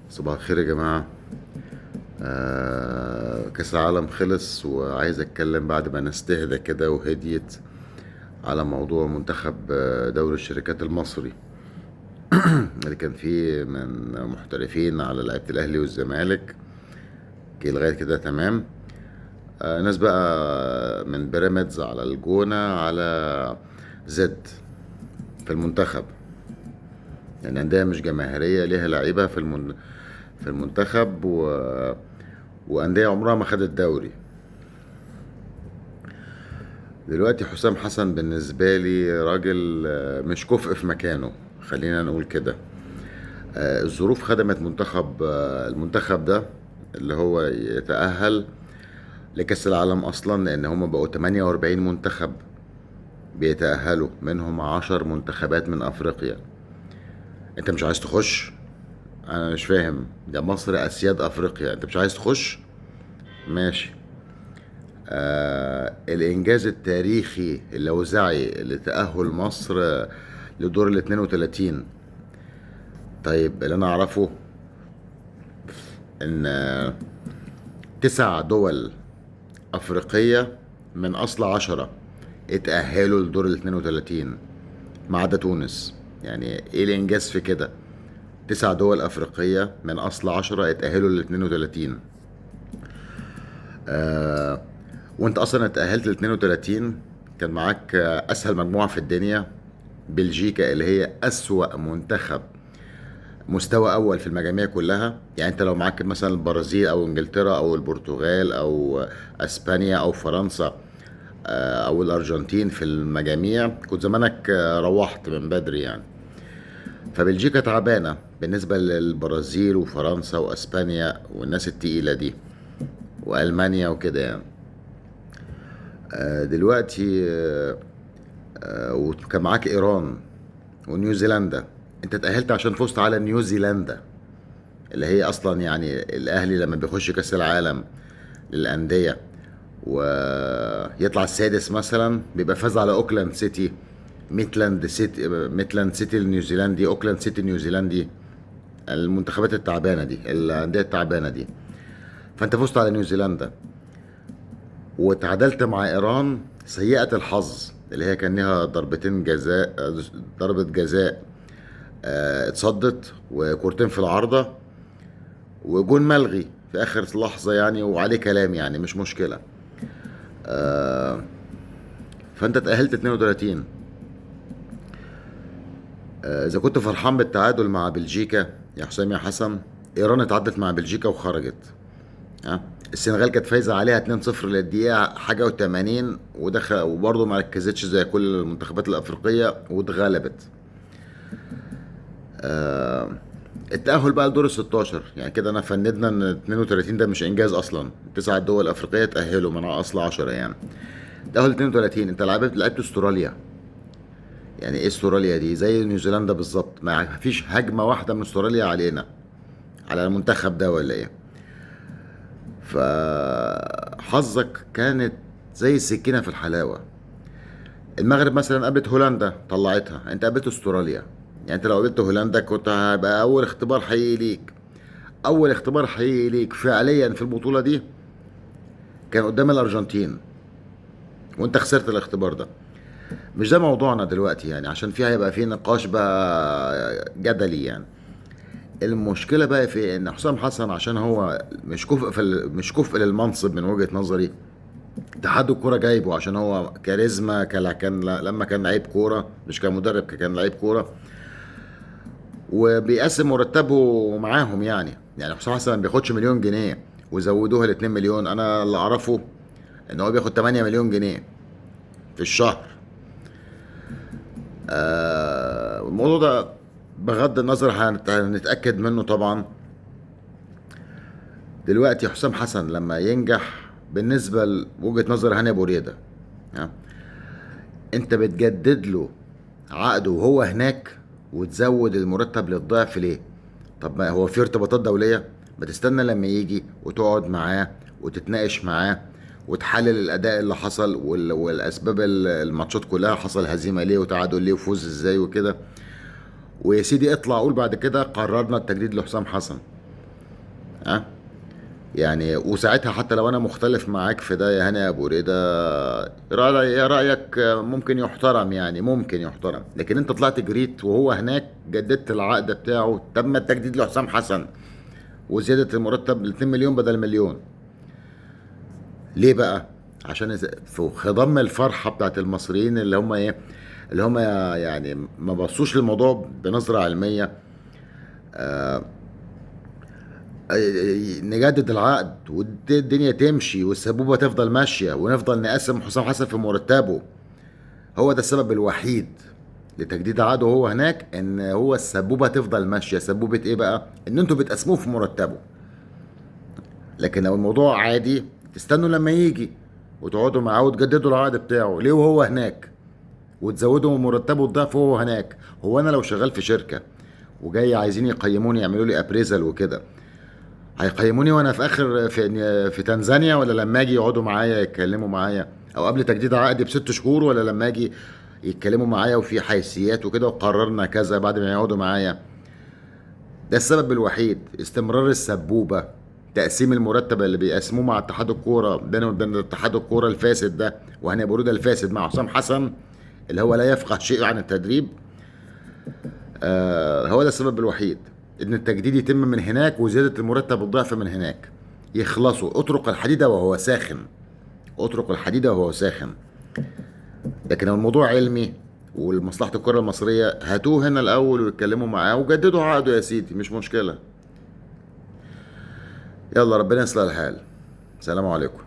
صباح الخير يا جماعة. كأس العالم خلص وعايز أتكلم بعد ما نستهدى كده وهديت على موضوع منتخب دوري الشركات المصري اللي كان فيه من محترفين على لعيبة الأهلي والزمالك. لغاية كده تمام. ناس بقى من بيراميدز على الجونة على زد في المنتخب، يعني أندية مش جماهيرية ليها لعيبة في المنتخب وأندية عمرها ما خدت دوري. دلوقتي حسام حسن بالنسبة لي راجل مش كفء في مكانه، خلينا نقول كده. الظروف خدمت المنتخب ده اللي هو يتأهل لكأس العالم أصلا، لأن هما بقوا 48 منتخب بيتأهلوا، منهم 10 منتخبات من أفريقيا. أنت مش عايز تخش؟ أنا مش فاهم، ده مصر أسياد أفريقيا، أنت مش عايز تخش؟ ماشي. الإنجاز التاريخي اللوزعي لتأهل مصر لدور ال 32. طيب اللي أنا أعرفه إن 9 دول أفريقية من أصل 10 اتأهلوا لدور ال 32 ما عدا تونس. يعني إيه الإنجاز في كده؟ 9 دول أفريقية من أصل 10 اتأهلوا لل 32. آه وأنت أصلا اتأهلت لل 32، كان معاك أسهل مجموعة في الدنيا، بلجيكا اللي هي أسوأ منتخب مستوى أول في المجاميع كلها. يعني أنت لو معاك مثلا البرازيل أو إنجلترا أو البرتغال أو أسبانيا أو فرنسا أو الأرجنتين في المجاميع، كنت زمانك روحت من بدري يعني. فبلجيكا تعبانة بالنسبة للبرازيل وفرنسا وأسبانيا والناس التقيلة دي وألمانيا وكده يعني. دلوقتي وكان معاك إيران ونيوزيلندا. انت اتأهلت عشان فزت على نيوزيلندا اللي هي اصلا، يعني الاهلي لما بيخش كاس العالم للانديه ويطلع السادس مثلا بيبقى فاز على اوكلاند سيتي، ميتلاند سيتي النيوزيلندي، اوكلاند سيتي النيوزيلندي، المنتخبات التعبانه دي، الانديه التعبانه دي. فانت فزت على نيوزيلندا وتعادلت مع ايران سيئه الحظ اللي هي كان لها ضربتين جزاء، ضربه جزاء اتصدت وكورتين في العارضه وجون ملغي في اخر لحظه يعني، وعليه كلام يعني مش مشكله. فانت اتاهلت 32. اذا كنت فرحان بالتعادل مع بلجيكا يا حسام يا حسن، ايران اتعادلت مع بلجيكا وخرجت. ها، السنغال كانت فايزه عليها 2-0 للدقيقه حاجه و80 ودخل، وبرضه ما ركزتش زي كل المنتخبات الافريقيه واتغلبت. التأهل بقى لدور ال 16، يعني كده انا فندنا ان 32 ده مش انجاز اصلا. 9 دول افريقيه تأهلوا من اصل 10 يعني. تأهل 32، انت لعبت استراليا. يعني ايه استراليا دي؟ زي نيوزيلندا بالظبط، ما فيش هجمه واحده من استراليا علينا، على المنتخب ده ولا ايه؟ فحظك كانت زي السكينه في الحلاوه. المغرب مثلا قابلت هولندا طلعتها، انت قابلت استراليا. يعني انت لو قابلت هولندا كنت هيبقى اول اختبار حقيقي ليك. اول اختبار حقيقي ليك فعليا في البطوله دي كان قدام الارجنتين، وانت خسرت الاختبار ده. مش ده موضوعنا دلوقتي يعني، عشان فيها هيبقى في نقاش بقى جدلي يعني. المشكله بقى في ان حسام حسن عشان هو مش كفء للمنصب من وجهه نظري. اتحاد الكوره جايبه عشان هو كاريزما، لما كان لعيب كوره مش كمدرب، كان لعيب كوره وبيقسم مرتبه معاهم. يعني حسام حسن ما بياخدش مليون جنيه وزودوها ل 2 مليون. انا اللي اعرفه ان هو بياخد 8 مليون جنيه في الشهر. الموضوع ده بغض النظر هنتأكد منه طبعا. دلوقتي حسام حسن لما ينجح بالنسبة لوجهة نظر هاني أبو ريدة، ها، انت بتجدد له عقده وهو هناك وتزود المرتب للضعف ليه؟ طب ما هو في ارتباطات دولية، ما تستنى لما يجي وتقعد معاه وتتناقش معاه وتحلل الأداء اللي حصل والأسباب الماتشات كلها، حصل هزيمة ليه وتعادل ليه وفوز ازاي وكده. ويا سيدي اطلع قول بعد كده قررنا التجديد لحسام حسن. ها يعني. وساعتها حتى لو انا مختلف معاك في ده يا هاني يا ابو رضا، رايك ممكن يحترم، يعني ممكن يحترم، لكن انت طلعت جريت وهو هناك جددت العقد بتاعه، تم التجديد لحسام حسن وزياده المرتب ل 2 مليون بدل مليون. ليه بقى؟ عشان في خضم الفرحه بتاعت المصريين اللي هم ايه، اللي هم يعني ما بصوش للموضوع بنظره علميه. نجدد العقد والدنيا تمشي والسبوبه تفضل ماشيه ونفضل نقسم حسام حسن في مرتبه. هو ده السبب الوحيد لتجديد عقده وهو هناك، ان هو السبوبه تفضل ماشيه. سبوبه ايه بقى؟ ان انتوا بتقسموه في مرتبه. لكن لو الموضوع عادي تستنوا لما يجي وتقعدوا معاه وتجددوا العقد بتاعه ليه وهو هناك، وتزودوا من مرتبه الضعف وهو هناك. هو انا لو شغال في شركه وجاي عايزين يقيموني يعملوا لي ابريزل وكده، هيقيموني وانا في اخر في تنزانيا، ولا لما اجي يقعدوا معايا يتكلموا معايا، او قبل تجديد عقدي ب6 شهور، ولا لما اجي يتكلموا معايا وفي حيثيات وكده وقررنا كذا بعد ما يقعدوا معايا؟ ده السبب الوحيد. استمرار السبوبة، تقسيم المرتب اللي بيقسموه مع اتحاد الكورة بينه وبين اتحاد الكورة الفاسد ده وهاني أبو رودة الفاسد مع حسام حسن اللي هو لا يفقه شيء عن التدريب. هو ده السبب الوحيد، ان التجديد يتم من هناك وزيادة المرتب الضعف من هناك. يخلصوا. اطرق الحديد وهو ساخن، اطرق الحديد وهو ساخن. لكن لو الموضوع علمي ولمصلحة الكرة المصرية، هاتوه هنا الأول ويتكلموا معاه وجددوا عقده يا سيدي، مش مشكلة. يلا ربنا يصلح الحال. سلام عليكم.